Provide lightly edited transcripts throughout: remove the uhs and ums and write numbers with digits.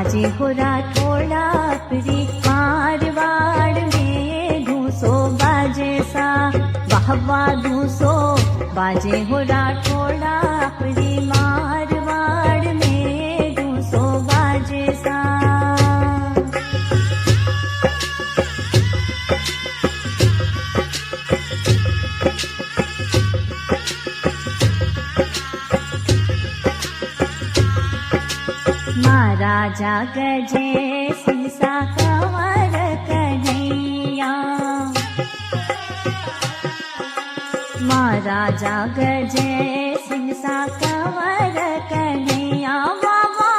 बाजे हो राठोड़ा परी मारवाड़ में धूसो बाजे सा वाह वाह धूसो बाजे हो राठोड़ा परी मारवाड़ में धूसो बाजे सा। महाराजा गजे सिंसा कंवर कन्हैया महाराजा गजे सिंसा कंवर कन्हैया वावा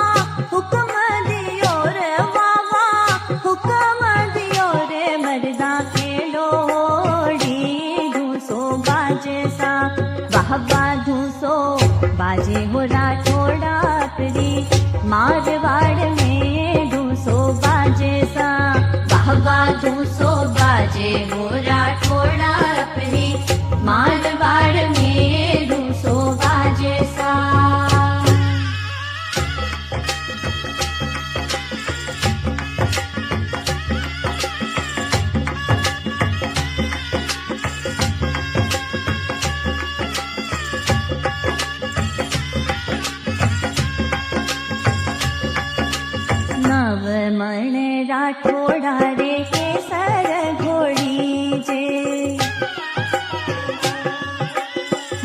हुक्म दियो रे वावा हुक्म दियो रे मर्दा के लोड़ी धूसो बाजे सा वाह वाह धूसो बाजे हो राठोड़ा परी मारवाड़ में धूसो बाजे सा वाह वाह धूसो बाजे हो राठोड़ा परी मारवाड़ में धूसो बाजे सा। नवमण राठोड़ा रे केसर घोड़ी जे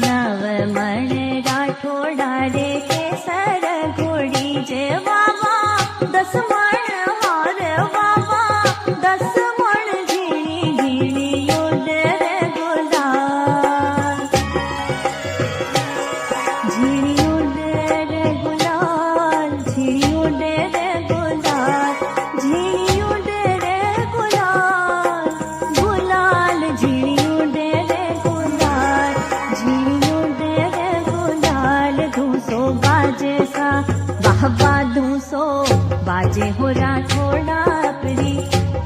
नवमण राठोड़ा रे केसर घोड़ी जे वावा 10 मण हार वावा 10 मण झीणी झीणी उडर गुलाल झीणी उडर गुलाल झीणी उडर वाह वाह धूसो बाजे हो राठोड़ा परी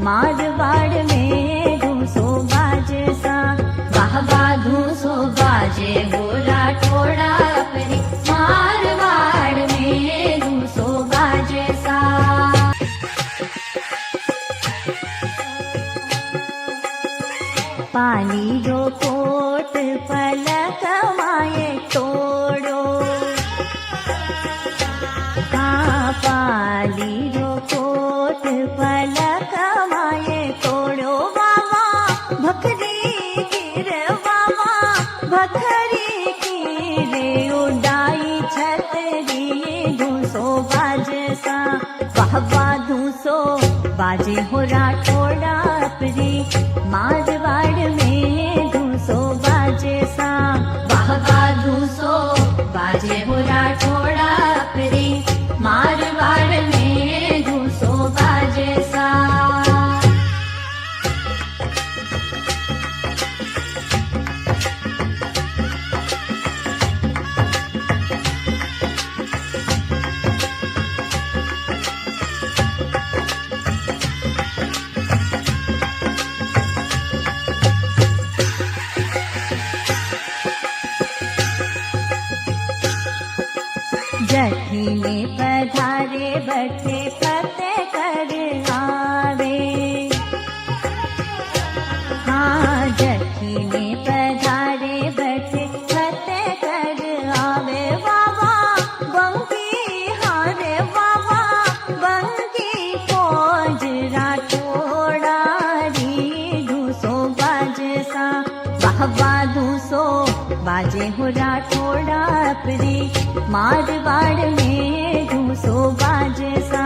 मारवाड़ में धूसो बाजे सा वाह वाह धूसो बाजे हो राठोड़ा परी मारवाड़ में धूसो बाजे सा। पाली रो कोट पलक माए तोड़ो पाली रो कोट पलक माए तोड़ो वावा भखरी की रे वावा भखरी की रे उड़ाई छतरी धूसो बाजे सा वाह वाह धूसो बाजे हो राठोड़ा परी मारवाड़ में धूसो बाजे सा वाह वाह धूसो बाजे हो राठोड़ा परी मारवाड़ में धूसो बाजे सा। जठी में पधारे बटे फतेह कर आवे हाँ जठी में पधारे बटे फतेह कर आवे वावा बंकी हारे वावा बंकी फौज राठोड़ा री धूसो बाजे सा वाह वाह धूसो बाजे हो राठोड़ा परी मारवाड़ में धूसो बाजे सा।